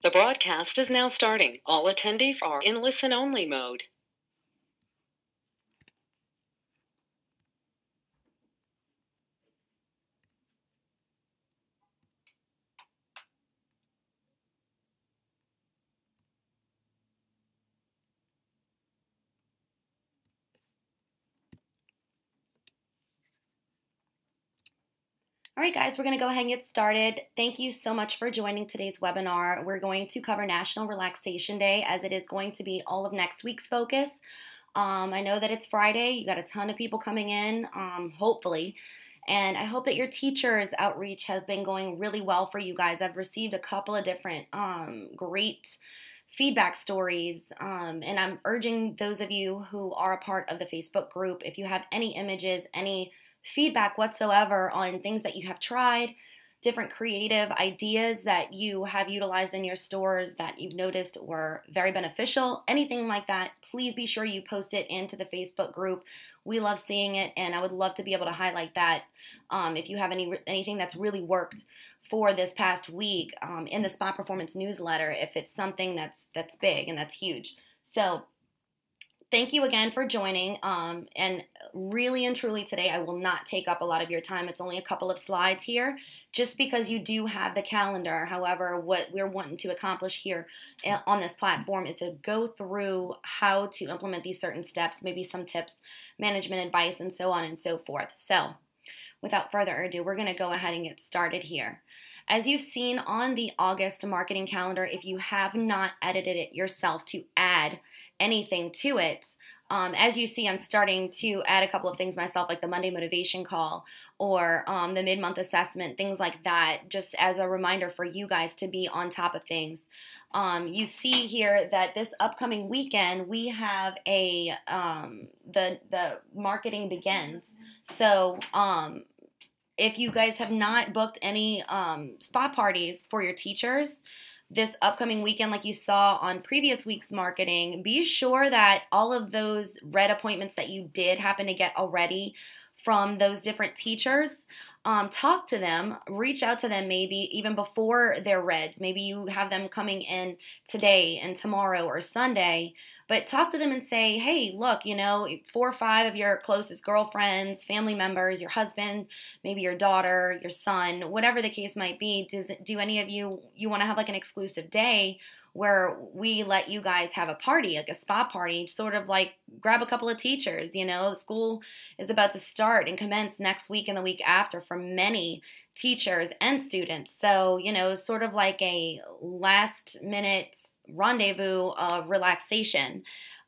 The broadcast is now starting. All attendees are in listen-only mode. All right, guys, we're going to go ahead and get started. Thank you so much for joining today's webinar. We're going to cover National Relaxation Day, as it is going to be all of next week's focus. I know that it's Friday. You got a ton of people coming in, hopefully. And I hope that your teachers' outreach has been going really well for you guys. I've received a couple of different great feedback stories. And I'm urging those of you who are a part of the Facebook group, if you have any images, any feedback whatsoever on things that you have tried, different creative ideas that you have utilized in your stores that you've noticed were very beneficial, anything like that, please be sure you post it into the Facebook group. We love seeing it, and I would love to be able to highlight that if you have anything that's really worked for this past week in the Spa Performance newsletter, if it's something that's big and that's huge. So thank you again for joining. And really and truly today, I will not take up a lot of your time. It's only a couple of slides here, just because you do have the calendar. However, what we're wanting to accomplish here on this platform is to go through how to implement these certain steps, maybe some tips, management advice, and so on and so forth. So without further ado, we're going to go ahead and get started here. As you've seen on the August marketing calendar, if you have not edited it yourself to add anything to it, as you see, I'm starting to add a couple of things myself, like the Monday motivation call or the mid-month assessment, things like that, just as a reminder for you guys to be on top of things. You see here that this upcoming weekend we have the marketing begins. So if you guys have not booked any spa parties for your teachers this upcoming weekend, like you saw on previous week's marketing, be sure that all of those red appointments that you did happen to get already from those different teachers, talk to them, reach out to them maybe even before their reds. Maybe you have them coming in today and tomorrow or Sunday, but talk to them and say, hey, look, 4 or 5 of your closest girlfriends, family members, your husband, maybe your daughter, your son, whatever the case might be, do any of you want to have like an exclusive day where we let you guys have a party, like a spa party, sort of like grab a couple of teachers. The school is about to start and commence next week and the week after for many teachers and students. So, sort of like a last minute rendezvous of relaxation.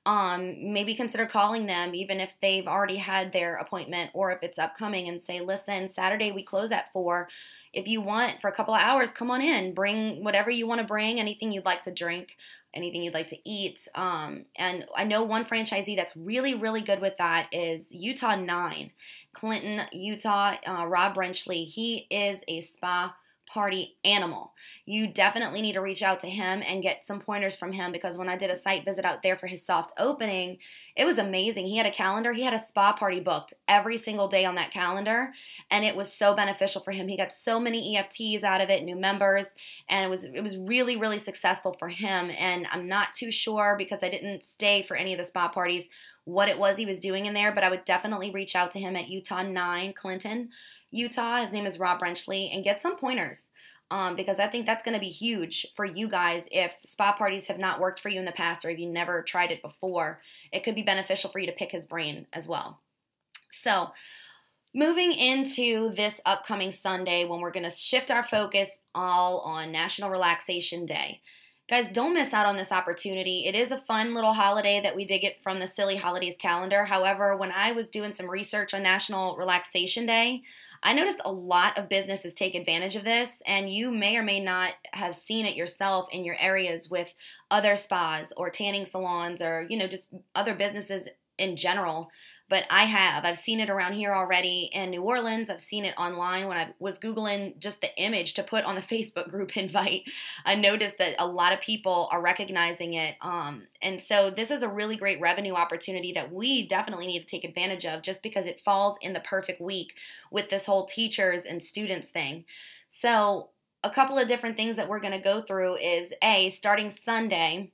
Maybe consider calling them, even if they've already had their appointment or if it's upcoming, and say, listen, Saturday we close at 4. If you want, for a couple of hours, come on in, bring whatever you want to bring, anything you'd like to drink, anything you'd like to eat. And I know one franchisee that's really, really good with that is Utah 9, Clinton, Utah, Rob Brenchley. He is a spa party animal. You definitely need to reach out to him and get some pointers from him, because when I did a site visit out there for his soft opening, it was amazing. He had a calendar. He had a spa party booked every single day on that calendar, and it was so beneficial for him. He got so many EFTs out of it, new members, and it was really, really successful for him. And I'm not too sure, because I didn't stay for any of the spa parties, what it was he was doing in there, but I would definitely reach out to him at Utah 9, Clinton, Utah. His name is Rob Brenchley, and get some pointers, because I think that's going to be huge for you guys. If spa parties have not worked for you in the past, or if you never tried it before, it could be beneficial for you to pick his brain as well. So moving into this upcoming Sunday, when we're going to shift our focus all on National Relaxation Day. Guys, don't miss out on this opportunity. It is a fun little holiday that we did get from the Silly Holidays calendar. However, when I was doing some research on National Relaxation Day, I noticed a lot of businesses take advantage of this, and you may or may not have seen it yourself in your areas with other spas or tanning salons, or, just other businesses in general. But I've seen it around here already in New Orleans. I've seen it online when I was Googling just the image to put on the Facebook group invite. I noticed that a lot of people are recognizing it. And so this is a really great revenue opportunity that we definitely need to take advantage of, just because it falls in the perfect week with this whole teachers and students thing. So a couple of different things that we're going to go through is starting Sunday,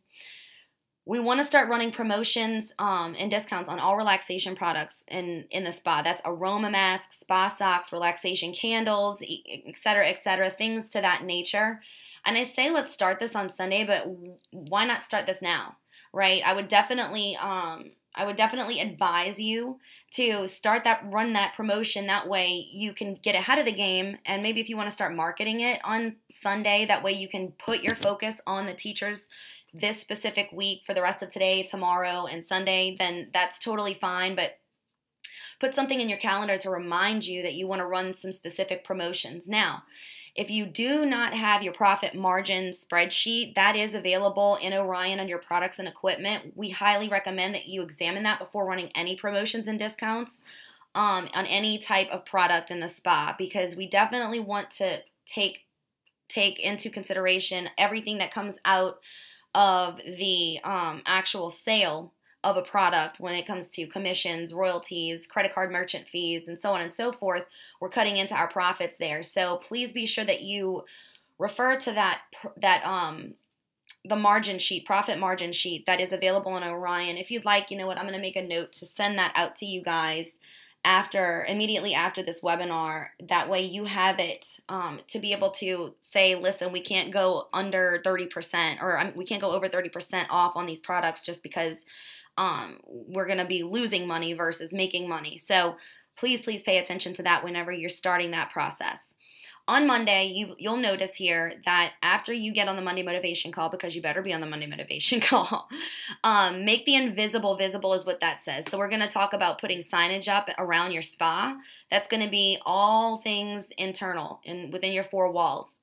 we want to start running promotions and discounts on all relaxation products in the spa. That's aroma masks, spa socks, relaxation candles, et cetera, things to that nature. And I say let's start this on Sunday, but why not start this now, right? I would definitely advise you to run that promotion. That way you can get ahead of the game, and maybe if you want to start marketing it on Sunday, that way you can put your focus on the teachers this specific week for the rest of today, tomorrow, and Sunday, then that's totally fine. But put something in your calendar to remind you that you want to run some specific promotions. Now, if you do not have your profit margin spreadsheet, that is available in Orion on your products and equipment. We highly recommend that you examine that before running any promotions and discounts on any type of product in the spa, because we definitely want to take into consideration everything that comes out of the actual sale of a product when it comes to commissions, royalties, credit card merchant fees, and so on and so forth. We're cutting into our profits there. So please be sure that you refer to the margin sheet, profit margin sheet that is available in Orion. If you'd like, you know what, I'm going to make a note to send that out to you guys immediately after this webinar. That way you have it to be able to say, listen, we can't go under 30% or we can't go over 30% off on these products just because we're going to be losing money versus making money. So please pay attention to that whenever you're starting that process. On Monday, you'll notice here that after you get on the Monday motivation call, because you better be on the Monday motivation call, make the invisible visible is what that says. So we're going to talk about putting signage up around your spa. That's going to be all things internal and within your four walls.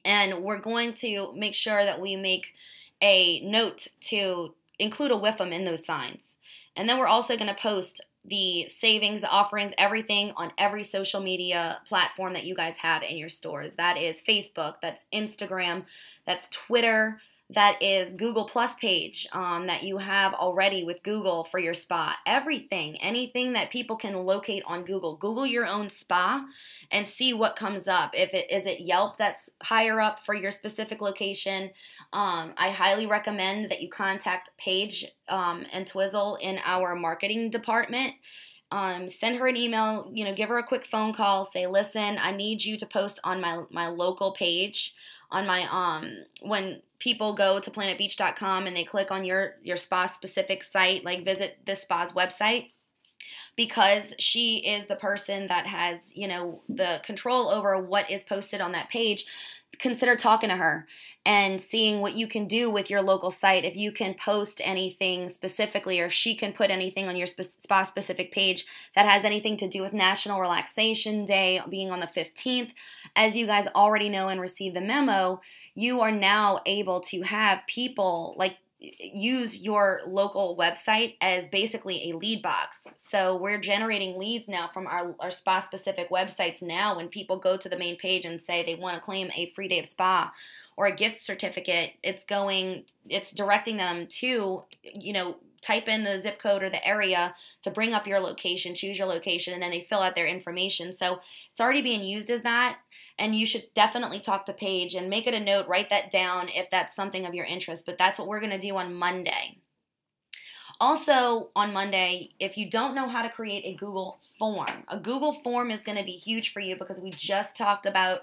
And we're going to make sure that we make a note to include a WIFM in those signs. And then we're also going to post the savings, the offerings, everything on every social media platform that you guys have in your stores. That is Facebook, that's Instagram, that's Twitter, that is Google Plus page that you have already with Google for your spa. Anything that people can locate on Google. Google your own spa and see what comes up. Is it Yelp that's higher up for your specific location? I highly recommend that you contact Paige and Twizzle in our marketing department. Send her an email, give her a quick phone call, say, listen, I need you to post on my local page on my when people go to planetbeach.com and they click on your spa specific site, like visit this spa's website, because she is the person that has, the control over what is posted on that page. Consider talking to her and seeing what you can do with your local site. If you can post anything specifically, or if she can put anything on your spa specific page that has anything to do with National Relaxation Day being on the 15th. As you guys already know and receive the memo, you are now able to have people use your local website as basically a lead box. So we're generating leads now from our spa specific websites now. When people go to the main page and say they want to claim a free day of spa or a gift certificate, it's directing them to, type in the zip code or the area to bring up your location, choose your location, and then they fill out their information. So it's already being used as that. And you should definitely talk to Paige and make it a note, write that down if that's something of your interest. But that's what we're going to do on Monday. Also on Monday, if you don't know how to create a Google form is going to be huge for you, because we just talked about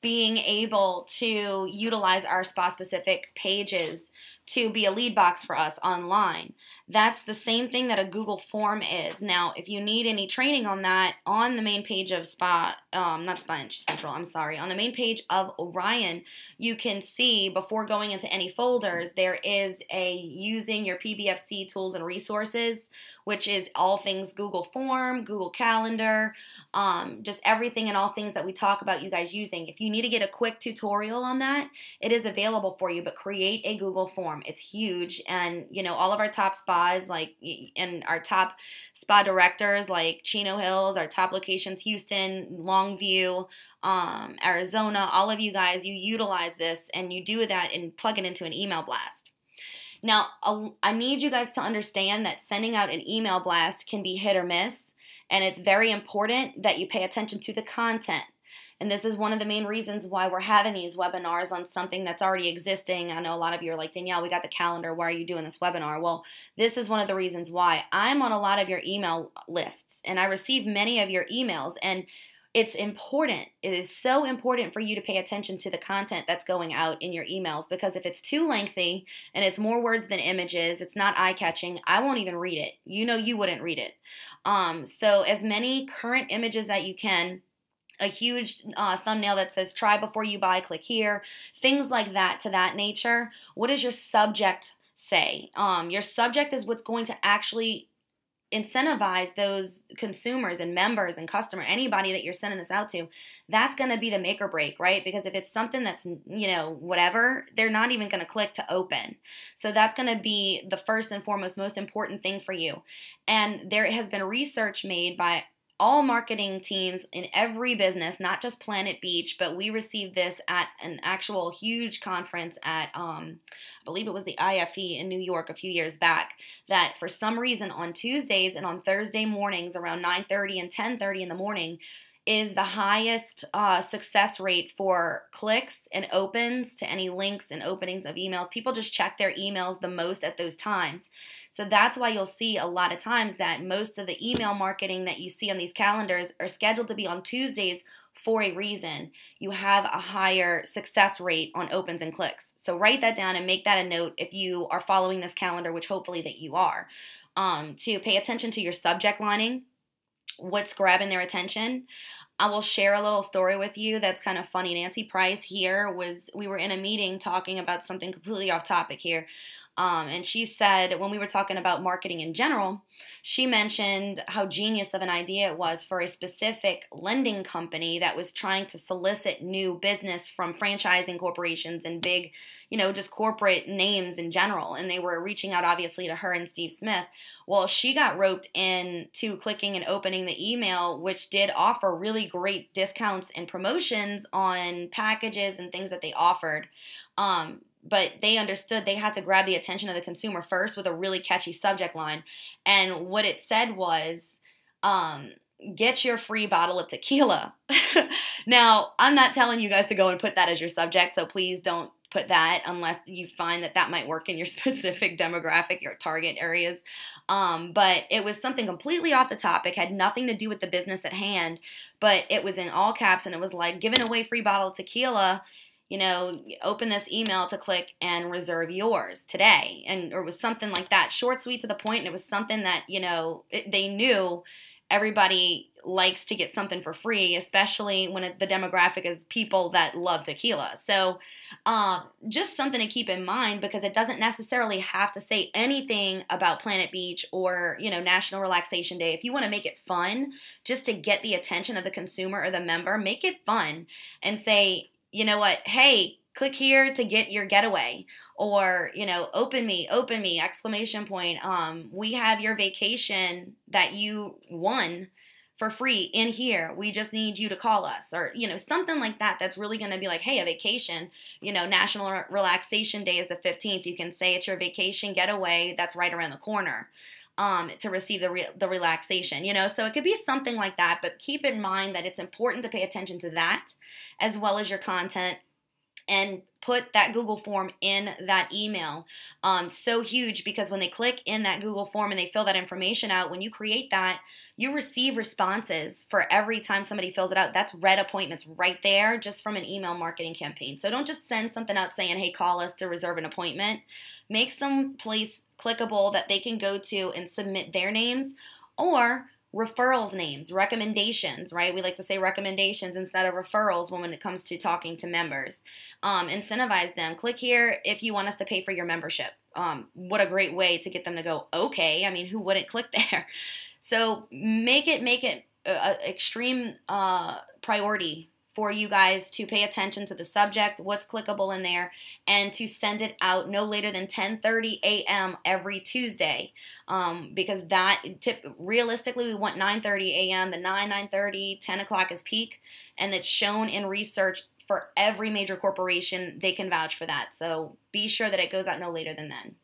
being able to utilize our spa-specific pages to be a lead box for us online. That's the same thing that a Google form is. Now, if you need any training on that, on the main page of on the main page of Orion, you can see before going into any folders, there is a using your PBFC tools and resources, which is all things Google Form, Google Calendar, just everything and all things that we talk about you guys using. If you need to get a quick tutorial on that, it is available for you, but create a Google form. It's huge. And, all of our top spas, and our top spa directors, like Chino Hills, our top locations, Houston, Longview, Arizona, all of you guys, you utilize this and you do that and plug it into an email blast. Now, I need you guys to understand that sending out an email blast can be hit or miss, and it's very important that you pay attention to the content. And this is one of the main reasons why we're having these webinars on something that's already existing. I know a lot of you are like, Danielle, we got the calendar. Why are you doing this webinar? Well, this is one of the reasons why. I'm on a lot of your email lists, and I receive many of your emails, and it's important. It is so important for you to pay attention to the content that's going out in your emails, because if it's too lengthy and it's more words than images, it's not eye-catching, I won't even read it. You know you wouldn't read it. So as many current images that you can, a huge thumbnail that says try before you buy, click here, things like that, to that nature. What does your subject say? Your subject is what's going to actually incentivize those consumers and members and customer, anybody that you're sending this out to. That's going to be the make or break, right? Because if it's something that's, whatever, they're not even going to click to open. So that's going to be the first and foremost, most important thing for you. And there has been research made by all marketing teams in every business, not just Planet Beach, but we received this at an actual huge conference at, I believe it was the IFE in New York a few years back, that for some reason on Tuesdays and on Thursday mornings around 9:30 and 10:30 in the morning is the highest success rate for clicks and opens to any links and openings of emails. People just check their emails the most at those times. So that's why you'll see a lot of times that most of the email marketing that you see on these calendars are scheduled to be on Tuesdays for a reason. You have a higher success rate on opens and clicks. So write that down and make that a note if you are following this calendar, which hopefully that you are, to pay attention to your subject lining, what's grabbing their attention. I will share a little story with you that's kind of funny. Nancy Price here we were in a meeting talking about something completely off topic here. And she said, when we were talking about marketing in general, she mentioned how genius of an idea it was for a specific lending company that was trying to solicit new business from franchising corporations and big, just corporate names in general. And they were reaching out, obviously, to her and Steve Smith. Well, she got roped into clicking and opening the email, which did offer really great discounts and promotions on packages and things that they offered. But they understood they had to grab the attention of the consumer first with a really catchy subject line. And what it said was, get your free bottle of tequila. Now, I'm not telling you guys to go and put that as your subject, so please don't put that unless you find that might work in your specific demographic, your target areas. But it was something completely off the topic, had nothing to do with the business at hand, but it was in all caps, and it was like, giving away free bottle of tequila, open this email to click and reserve yours today. Or it was something like that, short, sweet, to the point. And it was something that, they knew everybody likes to get something for free, especially when the demographic is people that love tequila. So just something to keep in mind, because it doesn't necessarily have to say anything about Planet Beach or, National Relaxation Day. If you want to make it fun, just to get the attention of the consumer or the member, make it fun and say, you know what, hey, click here to get your getaway, or, open me, exclamation point. We have your vacation that you won for free in here. We just need you to call us, or, something like that. That's really going to be like, hey, a vacation, National Relaxation Day is the 15th. You can say it's your vacation getaway that's right around the corner. To receive the relaxation, so it could be something like that. But keep in mind that it's important to pay attention to that as well as your content, and put that Google form in that email. So huge, because when they click in that Google form and they fill that information out, when you create that, you receive responses for every time somebody fills it out. That's red appointments right there, just from an email marketing campaign. So don't just send something out saying, hey, call us to reserve an appointment. Make some place clickable that they can go to and submit their names, or referrals names, recommendations, right? We like to say recommendations instead of referrals when it comes to talking to members. Incentivize them. Click here if you want us to pay for your membership. What a great way to get them to go, okay. I mean, who wouldn't click there? So make it an extreme priority for you guys to pay attention to the subject, what's clickable in there, and to send it out no later than 10:30 a.m. every Tuesday, because realistically, we want 9:30 a.m., the 9:30, 10 o'clock is peak, and it's shown in research for every major corporation. They can vouch for that, so be sure that it goes out no later than then.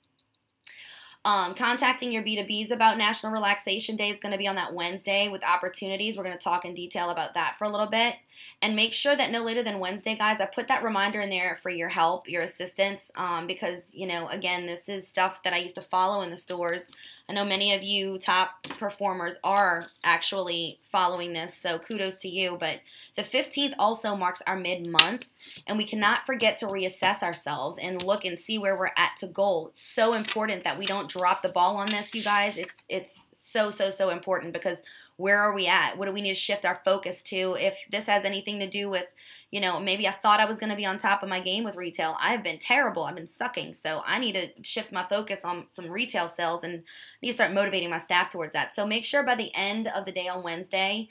Contacting your B2Bs about National Relaxation Day is going to be on that Wednesday with opportunities. We're going to talk in detail about that for a little bit. And make sure that no later than Wednesday, guys, I put that reminder in there for your help, your assistance, because, again, this is stuff that I used to follow in the stores. I know many of you top performers are actually following this, so kudos to you. But the 15th also marks our mid-month, and we cannot forget to reassess ourselves and look and see where we're at to goal. It's so important that we don't drop the ball on this, you guys. It's so, so, so important, because where are we at? What do we need to shift our focus to? If this has anything to do with, maybe I thought I was going to be on top of my game with retail. I've been terrible. I've been sucking. So I need to shift my focus on some retail sales, and I need to start motivating my staff towards that. So make sure by the end of the day on Wednesday,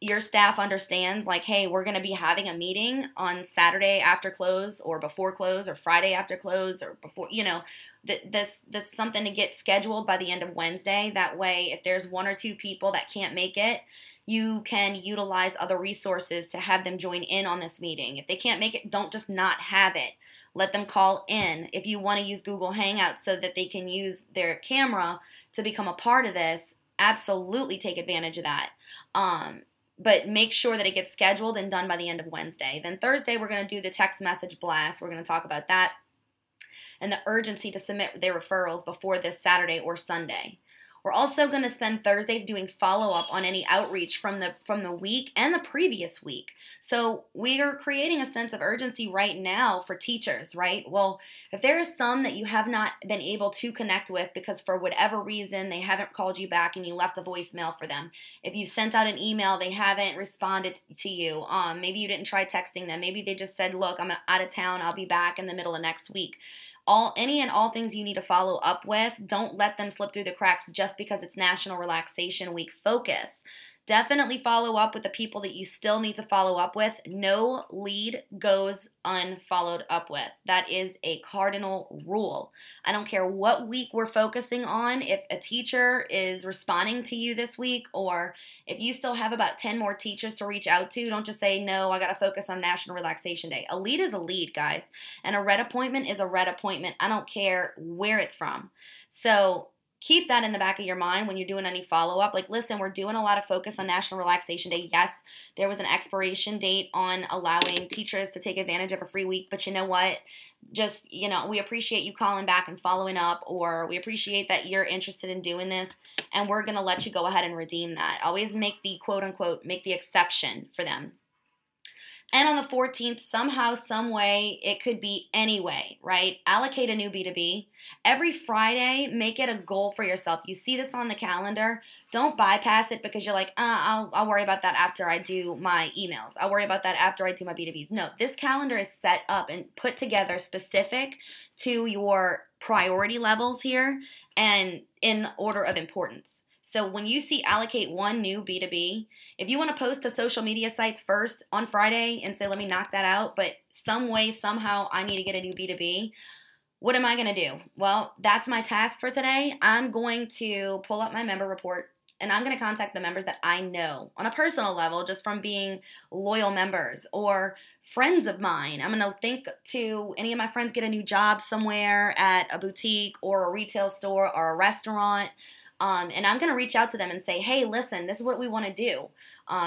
your staff understands, like, hey, we're going to be having a meeting on Saturday after close, or before close, or Friday after close, or before, that's something to get scheduled by the end of Wednesday. That way, if there's one or two people that can't make it, you can utilize other resources to have them join in on this meeting. If they can't make it, don't just not have it. Let them call in. If you want to use Google Hangouts so that they can use their camera to become a part of this, absolutely take advantage of that. But make sure that it gets scheduled and done by the end of Wednesday. Then Thursday, we're going to do the text message blast. We're going to talk about that and the urgency to submit their referrals before this Saturday or Sunday. We're also going to spend Thursday doing follow-up on any outreach from the week and the previous week. So we are creating a sense of urgency right now for teachers, right? Well, if there is some that you have not been able to connect with because for whatever reason they haven't called you back and you left a voicemail for them, if you sent out an email, they haven't responded to you, maybe you didn't try texting them, maybe they just said, look, I'm out of town, I'll be back in the middle of next week. Any and all things you need to follow up with, don't let them slip through the cracks just because it's National Relaxation Week. Focus. Definitely follow up with the people that you still need to follow up with. No lead goes unfollowed up with. That is a cardinal rule. I don't care what week we're focusing on. If a teacher is responding to you this week, or if you still have about 10 more teachers to reach out to, don't just say, no, I got to focus on National Relaxation Day. A lead is a lead, guys. And a red appointment is a red appointment. I don't care where it's from. So keep that in the back of your mind when you're doing any follow-up. Like, listen, we're doing a lot of focus on National Relaxation Day. Yes, there was an expiration date on allowing teachers to take advantage of a free week, but you know what? Just, we appreciate you calling back and following up, or we appreciate that you're interested in doing this, and we're going to let you go ahead and redeem that. Always make the quote-unquote, make the exception for them. And on the 14th, somehow, some way, it could be any way, right? Allocate a new B2B. Every Friday, make it a goal for yourself. You see this on the calendar. Don't bypass it because you're like, I'll worry about that after I do my emails. I'll worry about that after I do my B2Bs. No, this calendar is set up and put together specific to your priority levels here and in order of importance. So when you see allocate one new B2B, if you want to post to social media sites first on Friday and say, let me knock that out, but some way, somehow, I need to get a new B2B, what am I going to do? Well, that's my task for today. I'm going to pull up my member report, and I'm going to contact the members that I know on a personal level, just from being loyal members or friends of mine. I'm going to think to any of my friends get a new job somewhere at a boutique or a retail store or a restaurant. And I'm going to reach out to them and say, hey, listen, this is what we want to do.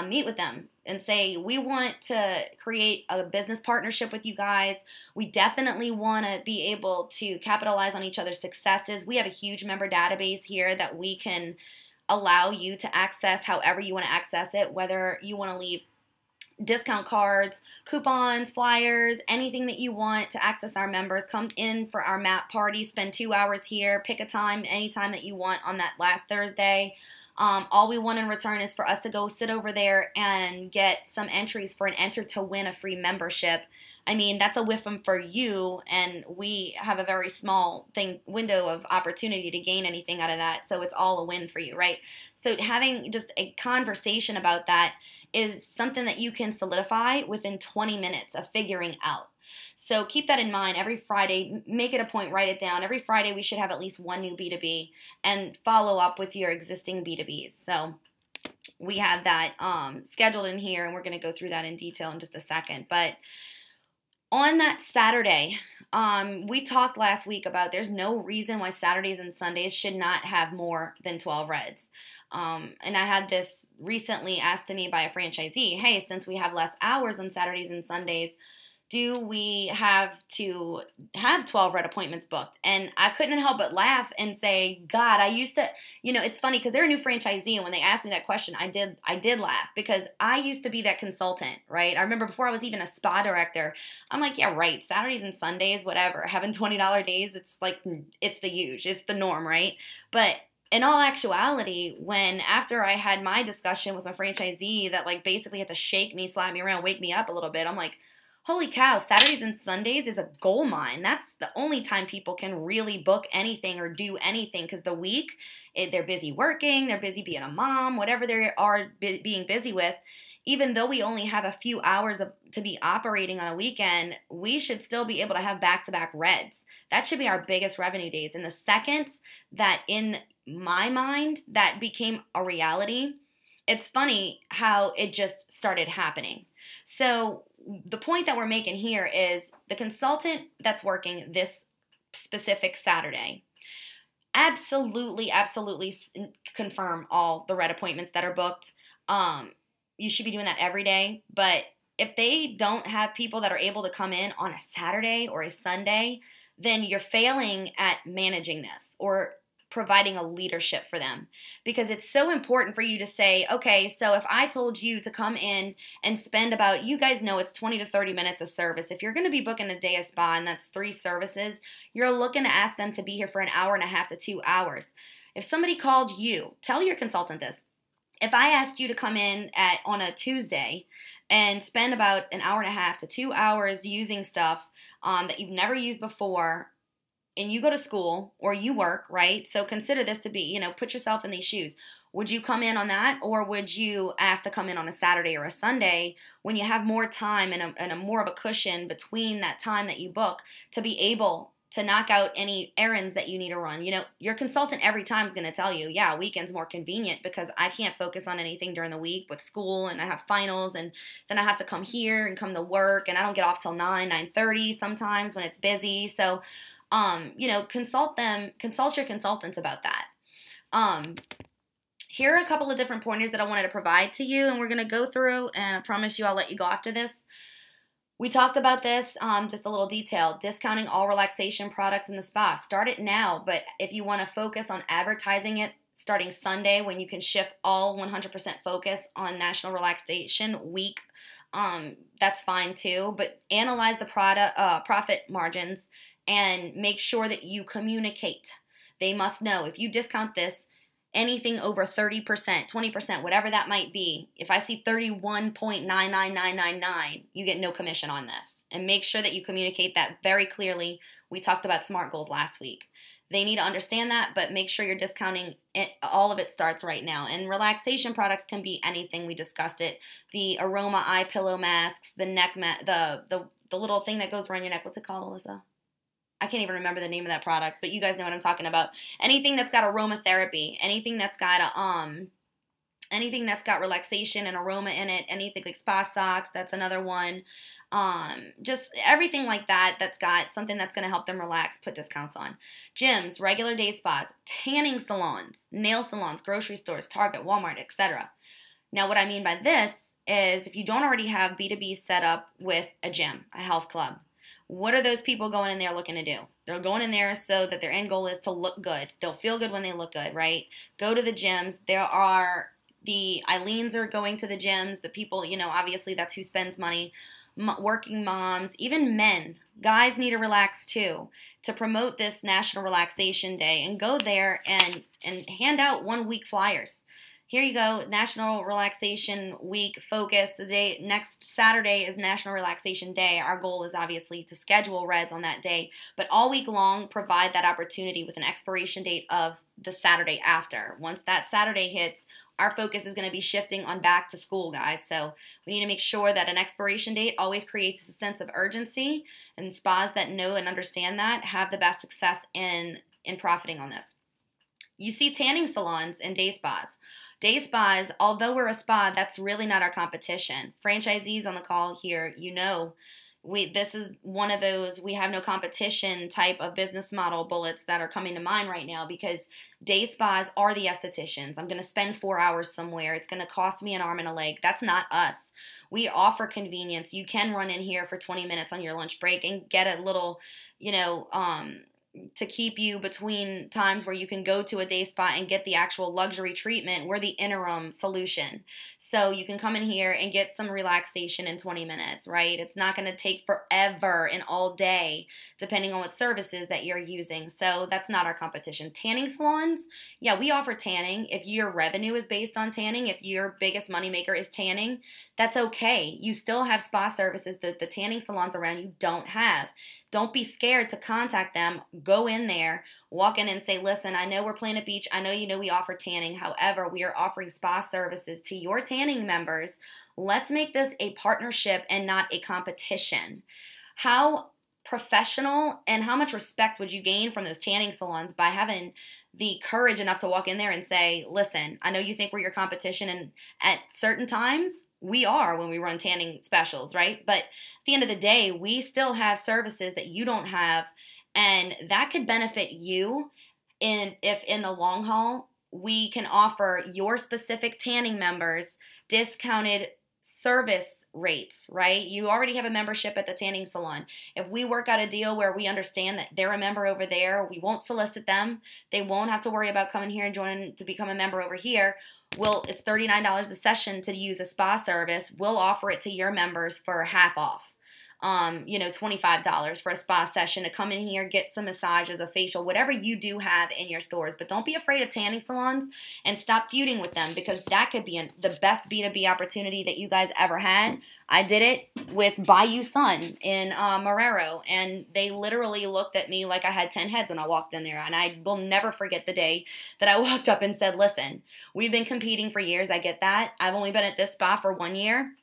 Meet with them and say, we want to create a business partnership with you guys. We definitely want to be able to capitalize on each other's successes. We have a huge member database here that we can allow you to access however you want to access it, whether you want to leave discount cards, coupons, flyers, anything that you want to access our members. Come in for our map party, spend 2 hours here, pick a time, anytime that you want on that last Thursday. All we want in return is for us to go sit over there and get some entries for an enter to win a free membership. I mean, that's a whiffum for you, and we have a very small window of opportunity to gain anything out of that, so it's all a win for you, right? So having just a conversation about that is something that you can solidify within 20 minutes of figuring out. So keep that in mind. Every Friday, make it a point, write it down. Every Friday we should have at least one new B2B and follow up with your existing B2Bs. So we have that scheduled in here, and we're going to go through that in detail in just a second. But on that Saturday, We talked last week about there's no reason why Saturdays and Sundays should not have more than 12 reds. And I had this recently asked to me by a franchisee, hey, since we have less hours on Saturdays and Sundays, do we have to have 12 red appointments booked? And I couldn't help but laugh and say, God, I used to, it's funny because they're a new franchisee. And when they asked me that question, I did laugh because I used to be that consultant, right? I remember before I was even a spa director, I'm like, yeah, right. Saturdays and Sundays, whatever, having $20 days. It's like, it's the norm, right? But in all actuality, when after I had my discussion with my franchisee that like basically had to shake me, slap me around, wake me up a little bit, I'm like, holy cow, Saturdays and Sundays is a gold mine. That's the only time people can really book anything or do anything because the week, they're busy working, they're busy being a mom, whatever they are being busy with. Even though we only have a few hours to be operating on a weekend, we should still be able to have back-to-back reds. That should be our biggest revenue days. And the second that in my mind that became a reality, it's funny how it just started happening. So the point that we're making here is the consultant that's working this specific Saturday, absolutely confirm all the red appointments that are booked. You should be doing that every day. But if they don't have people that are able to come in on a Saturday or a Sunday, then you're failing at managing this or providing a leadership for them, because it's so important for you to say, okay, so if I told you to come in and spend about, you guys know it's 20 to 30 minutes of service. If you're going to be booking a day of spa and that's 3 services, you're looking to ask them to be here for an hour and a half to 2 hours. If somebody called you, tell your consultant this. If I asked you to come in on a Tuesday and spend about an hour and a half to 2 hours using stuff that you've never used before, and you go to school or you work, right? So consider this to be, put yourself in these shoes. Would you come in on that, or would you ask to come in on a Saturday or a Sunday when you have more time and a more of a cushion between that time that you book to be able to knock out any errands that you need to run? Your consultant every time is going to tell you, yeah, weekend's more convenient because I can't focus on anything during the week with school and I have finals and then I have to come here and come to work and I don't get off till 9:30 sometimes when it's busy. So consult your consultants about that. Here are a couple of different pointers that I wanted to provide to you, and we're going to go through, and I promise you I'll let you go after this. We talked about this, just a little detail, discounting all relaxation products in the spa. Start it now, but if you want to focus on advertising it starting Sunday when you can shift all 100% focus on National Relaxation Week, that's fine too, but analyze the profit margins and make sure that you communicate. They must know if you discount this, anything over 30%, 20%, whatever that might be. If I see 31.99999, you get no commission on this. And make sure that you communicate that very clearly. We talked about SMART goals last week. They need to understand that, but make sure you're discounting it. All of it starts right now. And relaxation products can be anything. We discussed it. The aroma eye pillow masks, the neck the little thing that goes around your neck. What's it called, Alyssa? I can't even remember the name of that product, but you guys know what I'm talking about. Anything that's got aromatherapy, anything that's got relaxation and aroma in it, anything like spa socks, that's another one. Just everything like that that's got something that's going to help them relax, put discounts on. Gyms, regular day spas, tanning salons, nail salons, grocery stores, Target, Walmart, etc. Now, what I mean by this is if you don't already have B2B set up with a gym, a health club, what are those people going in there looking to do? They're going in there so that their end goal is to look good. They'll feel good when they look good, right? Go to the gyms. There are the Eileens are going to the gyms. The people, obviously that's who spends money. Working moms, even men, guys need to relax too. To promote this National Relaxation Day, and go there and hand out 1 week flyers. Here you go, National Relaxation Week focus. The day next Saturday is National Relaxation Day. Our goal is obviously to schedule reds on that day, but all week long provide that opportunity with an expiration date of the Saturday after. Once that Saturday hits, our focus is going to be shifting on back to school, guys. So we need to make sure that an expiration date always creates a sense of urgency, and spas that know and understand that have the best success in profiting on this. You see tanning salons and day spas. Day spas, although we're a spa, that's really not our competition. Franchisees on the call here, This is one of those we have no competition type of business model bullets that are coming to mind right now, because day spas are the estheticians. I'm going to spend 4 hours somewhere. It's going to cost me an arm and a leg. That's not us. We offer convenience. You can run in here for 20 minutes on your lunch break and get a little, to keep you between times where you can go to a day spa and get the actual luxury treatment. We're the interim solution. So you can come in here and get some relaxation in 20 minutes, right? It's not going to take forever and all day, depending on what services that you're using. So that's not our competition. Tanning salons, yeah, we offer tanning. If your revenue is based on tanning, if your biggest moneymaker is tanning, that's okay. You still have spa services that the tanning salons around you don't have. Don't be scared to contact them. Go in there, walk in and say, listen, I know we're Planet Beach. I know you know we offer tanning. However, we are offering spa services to your tanning members. Let's make this a partnership and not a competition. How professional and how much respect would you gain from those tanning salons by having the courage enough to walk in there and say, listen, I know you think we're your competition, and at certain times we are when we run tanning specials, right? But at the end of the day, we still have services that you don't have, and that could benefit you if in the long haul we can offer your specific tanning members discounted service rates, right? You already have a membership at the tanning salon. If we work out a deal where we understand that they're a member over there, we won't solicit them. They won't have to worry about coming here and joining to become a member over here. It's $39 a session to use a spa service. We'll offer it to your members for half off. $25 for a spa session to come in here, get some massages, a facial, whatever you do have in your stores. But don't be afraid of tanning salons and stop feuding with them, because that could be the best B2B opportunity that you guys ever had. I did it with Bayou Sun in Marrero, and they literally looked at me like I had 10 heads when I walked in there. And I will never forget the day that I walked up and said, listen, we've been competing for years. I get that. I've only been at this spa for 1 year.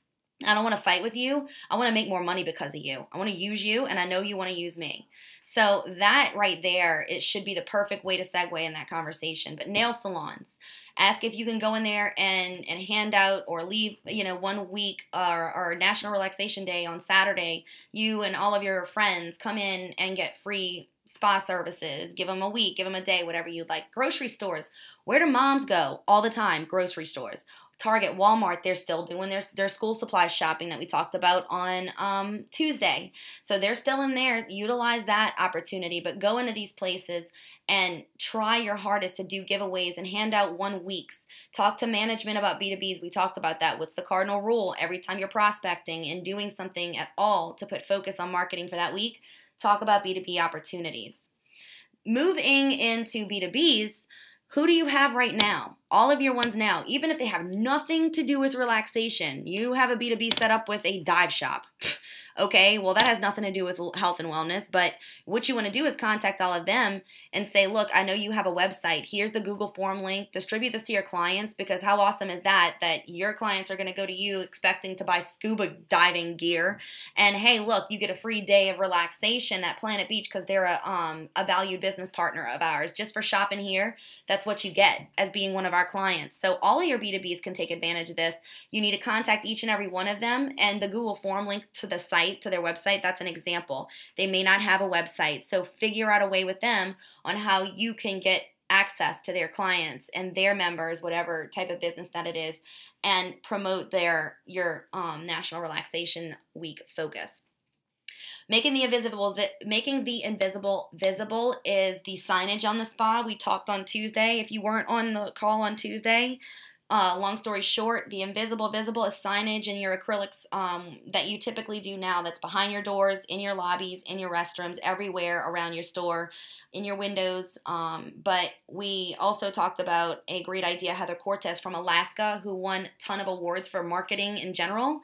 I don't want to fight with you. I want to make more money because of you. I want to use you, and I know you want to use me. So that right there, it should be the perfect way to segue in that conversation. But nail salons, ask if you can go in there and hand out or leave, 1 week or National Relaxation Day on Saturday. You and all of your friends come in and get free spa services. Give them a week, give them a day, whatever you'd like. Grocery stores. Where do moms go all the time? Grocery stores. Target, Walmart, they're still doing their school supply shopping that we talked about on Tuesday. So they're still in there. Utilize that opportunity, but go into these places and try your hardest to do giveaways and hand out 1 weeks. Talk to management about B2Bs. We talked about that. What's the cardinal rule? Every time you're prospecting and doing something at all to put focus on marketing for that week, talk about B2B opportunities. Moving into B2Bs, who do you have right now? All of your ones now, even if they have nothing to do with relaxation, you have a B2B set up with a dive shop. Okay, well, that has nothing to do with health and wellness, but what you want to do is contact all of them and say, look, I know you have a website. Here's the Google form link. Distribute this to your clients, because how awesome is that your clients are going to go to you expecting to buy scuba diving gear. And hey, look, you get a free day of relaxation at Planet Beach because they're a valued business partner of ours. Just for shopping here, that's what you get as being one of our clients. So all of your B2Bs can take advantage of this. You need to contact each and every one of them, and the Google form link to the site, to their website, that's an example. They may not have a website, so figure out a way with them on how you can get access to their clients and their members, whatever type of business that it is, and promote your National Relaxation Week focus. Making the invisible visible is the signage on the spa. We talked on Tuesday. If you weren't on the call on Tuesday, long story short, the invisible visible is signage in your acrylics that you typically do now, that's behind your doors, in your lobbies, in your restrooms, everywhere around your store, in your windows. But we also talked about a great idea, Heather Cortez from Alaska, who won a ton of awards for marketing in general.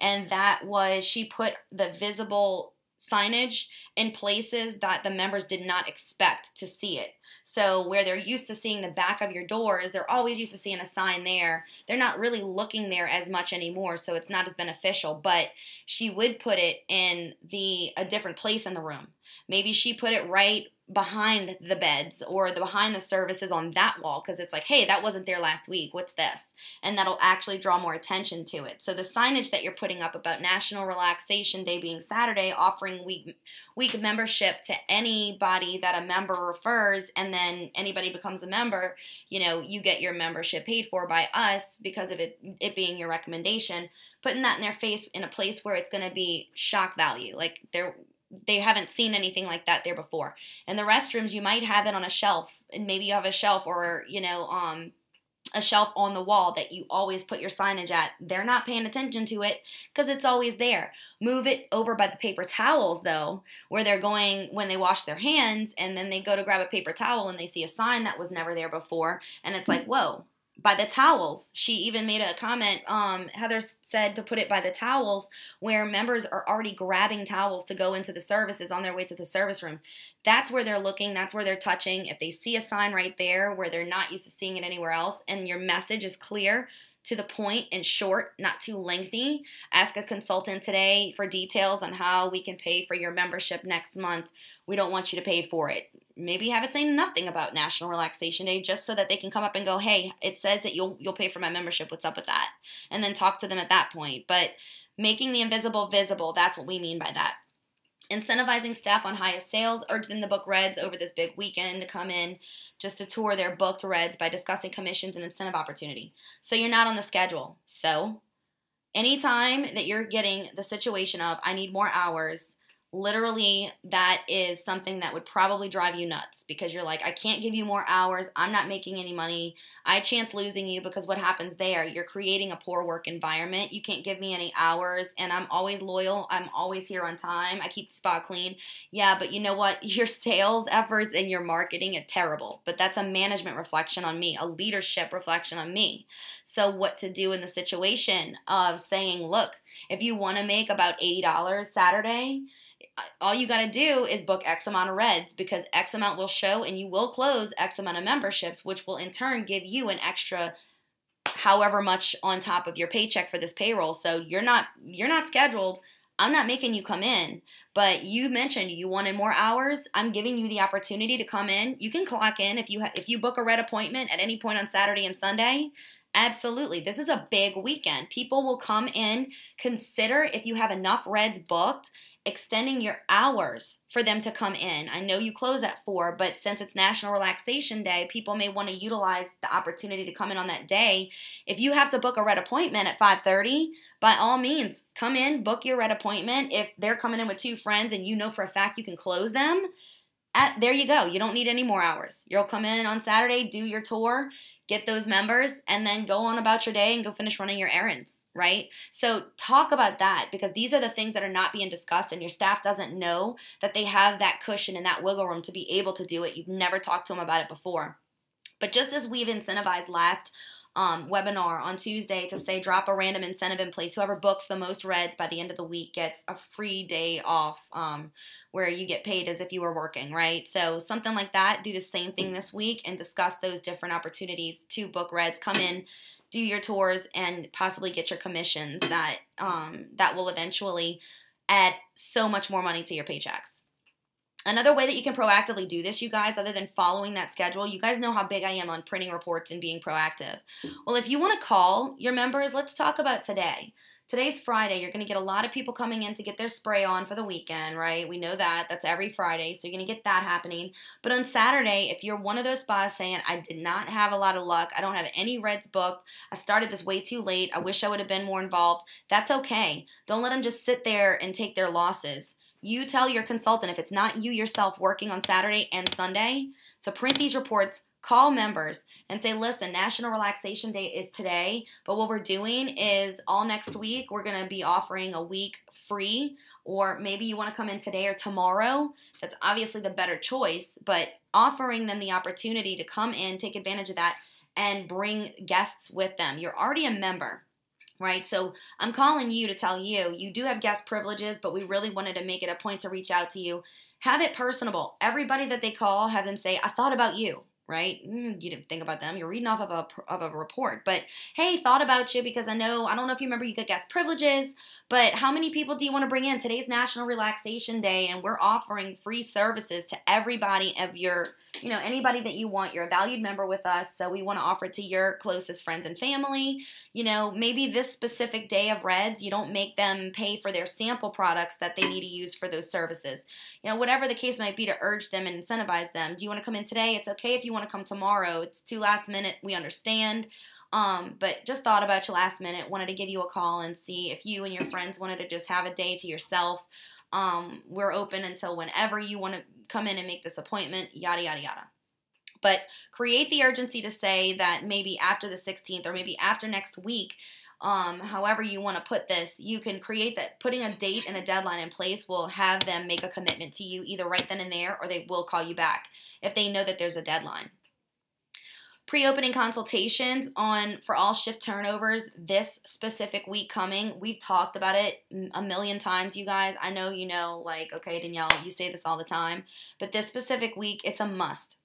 And that was, she put the visible signage in places that the members did not expect to see it. So where they're used to seeing the back of your doors, they're always used to seeing a sign there. They're not really looking there as much anymore, so it's not as beneficial. But she would put it in a different place in the room. Maybe she put it right behind the beds or the behind the services on that wall, because it's like, hey, that wasn't there last week, what's this? And that'll actually draw more attention to it. So the signage that you're putting up about National Relaxation Day being Saturday, offering week membership to anybody that a member refers, and then anybody becomes a member, you get your membership paid for by us because of it being your recommendation. Putting that in their face in a place where it's going to be shock value, like they haven't seen anything like that there before. And the restrooms, you might have it on a shelf, and maybe you have a shelf or a shelf on the wall that you always put your signage at. They're not paying attention to it because it's always there. Move it over by the paper towels, though, where they're going when they wash their hands, and then they go to grab a paper towel and they see a sign that was never there before, and it's like, whoa. By the towels. She even made a comment, Heather said to put it by the towels, where members are already grabbing towels to go into the services on their way to the service rooms. That's where they're looking, that's where they're touching. If they see a sign right there where they're not used to seeing it anywhere else, and your message is clear, to the point, and short, not too lengthy, ask a consultant today for details on how we can pay for your membership next month. We don't want you to pay for it. Maybe have it say nothing about National Relaxation Day, just so that they can come up and go, hey, it says that you'll pay for my membership. What's up with that? And then talk to them at that point. But making the invisible visible, that's what we mean by that. Incentivizing staff on highest sales, urge them to book Reds over this big weekend to come in just to tour their booked Reds by discussing commissions and incentive opportunity. So you're not on the schedule. So anytime that you're getting the situation of, I need more hours, literally that is something that would probably drive you nuts, because you're like, I can't give you more hours, I'm not making any money, I chance losing you, because what happens there, you're creating a poor work environment. You can't give me any hours, and I'm always loyal, I'm always here on time, I keep the spot clean. Yeah, but you know what, your sales efforts and your marketing are terrible, but that's a management reflection on me, a leadership reflection on me. So what to do in the situation of saying, look, if you want to make about $80 Saturday, all you got to do is book X amount of Reds, because X amount will show and you will close X amount of memberships, which will in turn give you an extra however much on top of your paycheck for this payroll. So you're not scheduled. I'm not making you come in, but you mentioned you wanted more hours. I'm giving you the opportunity to come in. You can clock in if you book a Red appointment at any point on Saturday and Sunday. Absolutely. This is a big weekend. People will come in. Consider, if you have enough Reds booked, extending your hours for them to come in. I know you close at 4, but since it's National Relaxation Day, people may want to utilize the opportunity to come in on that day. If you have to book a Red appointment at 5:30, by all means, come in, book your Red appointment. If they're coming in with 2 friends and you know for a fact you can close them, there you go. You don't need any more hours. You'll come in on Saturday, do your tour, get those members, and then go on about your day and go finish running your errands, right? So talk about that, because these are the things that are not being discussed, and your staff doesn't know that they have that cushion and that wiggle room to be able to do it. You've never talked to them about it before. But just as we've incentivized last webinar on Tuesday to say drop a random incentive in place, whoever books the most Reds by the end of the week gets a free day off, where you get paid as if you were working, right? So something like that. Do the same thing this week and discuss those different opportunities to book Reds. Come in, do your tours, and possibly get your commissions that will eventually add so much more money to your paychecks. Another way that you can proactively do this, you guys, other than following that schedule, you guys know how big I am on printing reports and being proactive. Well, if you want to call your members, let's talk about today. Today's Friday. You're going to get a lot of people coming in to get their spray on for the weekend, right? We know that. That's every Friday, so you're going to get that happening. But on Saturday, if you're one of those spas saying, I did not have a lot of luck, I don't have any Reds booked, I started this way too late, I wish I would have been more involved, that's okay. Don't let them just sit there and take their losses. You tell your consultant, if it's not you yourself working on Saturday and Sunday, to print these reports, call members and say, listen, National Relaxation Day is today, but what we're doing is all next week, we're going to be offering a week free, or maybe you want to come in today or tomorrow. That's obviously the better choice, but offering them the opportunity to come in, take advantage of that, and bring guests with them. You're already a member. Right, so I'm calling you to tell you, you do have guest privileges, but we really wanted to make it a point to reach out to you. Have it personable. Everybody that they call, have them say, I thought about you, right? You didn't think about them. You're reading off of a report. But hey, thought about you because I don't know if you remember you get guest privileges, but how many people do you want to bring in? Today's National Relaxation Day, and we're offering free services to everybody of your, anybody that you want. You're a valued member with us, so we want to offer it to your closest friends and family. Maybe this specific day of Reds, you don't make them pay for their sample products that they need to use for those services. Whatever the case might be, to urge them and incentivize them. Do you want to come in today? It's okay if you want to come tomorrow. It's too last minute. We understand. But just thought about you last minute. Wanted to give you a call and see if you and your friends wanted to just have a day to yourself. We're open until whenever you want to come in and make this appointment, yada, yada, yada. But create the urgency to say that maybe after the 16th or maybe after next week, however you want to put this, you can create that. Putting a date and a deadline in place will have them make a commitment to you either right then and there, or they will call you back if they know that there's a deadline. Pre-opening consultations for all shift turnovers this specific week coming. We've talked about it a million times, you guys. I know okay, Danielle, you say this all the time, but this specific week, it's a must.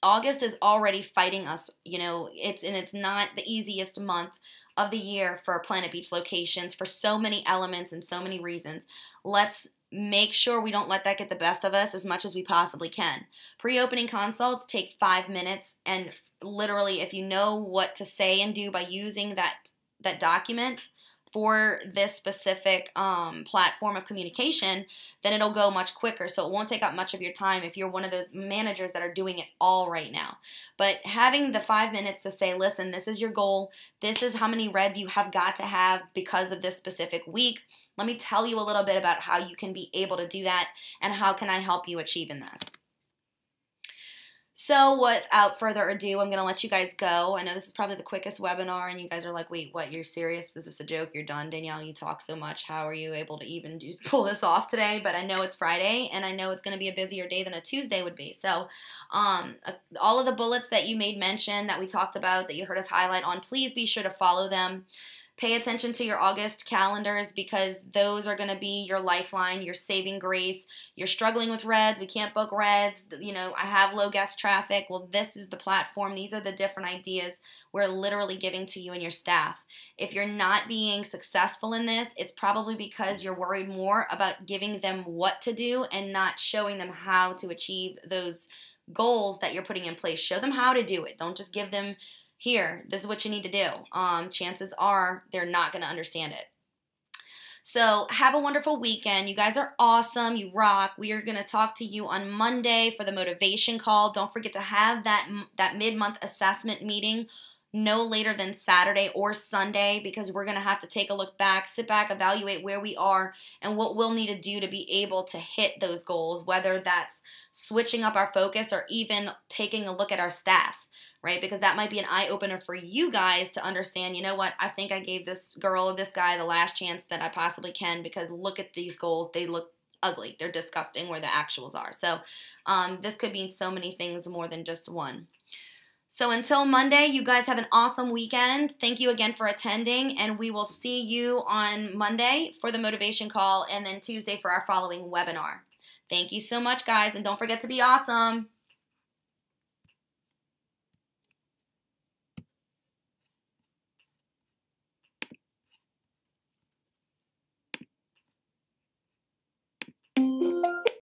August is already fighting us, it's not the easiest month of the year for Planet Beach locations for so many elements and so many reasons. Let's make sure we don't let that get the best of us as much as we possibly can. Pre-opening consults take 5 minutes, and literally, if you know what to say and do by using that document for this specific platform of communication, then it'll go much quicker. So it won't take up much of your time if you're one of those managers that are doing it all right now. But having the 5 minutes to say, listen, this is your goal. This is how many Reds you have got to have because of this specific week. Let me tell you a little bit about how you can be able to do that and how can I help you achieve in this. So without further ado, I'm going to let you guys go. I know this is probably the quickest webinar, and you guys are like, wait, what, you're serious? Is this a joke? You're done, Danielle? You talk so much. How are you able to even pull this off today? But I know it's Friday, and I know it's going to be a busier day than a Tuesday would be. So all of the bullets that you made mention, that we talked about, that you heard us highlight on, please be sure to follow them. Pay attention to your August calendars, because those are going to be your lifeline, your saving grace. You're struggling with Reds. We can't book Reds. I have low guest traffic. Well, this is the platform. These are the different ideas we're literally giving to you and your staff. If you're not being successful in this, it's probably because you're worried more about giving them what to do and not showing them how to achieve those goals that you're putting in place. Show them how to do it. Don't just give them, here, this is what you need to do. Chances are they're not going to understand it. So have a wonderful weekend. You guys are awesome. You rock. We are going to talk to you on Monday for the motivation call. Don't forget to have that mid-month assessment meeting no later than Saturday or Sunday, because we're going to have to take a look back, sit back, evaluate where we are and what we'll need to do to be able to hit those goals, whether that's switching up our focus or even taking a look at our staff. Right? Because that might be an eye-opener for you guys to understand, you know what, I think I gave this girl or this guy the last chance that I possibly can, because look at these goals. They look ugly. They're disgusting where the actuals are. So this could mean so many things more than just one. So until Monday, you guys have an awesome weekend. Thank you again for attending, and we will see you on Monday for the motivation call and then Tuesday for our following webinar. Thank you so much, guys, and don't forget to be awesome.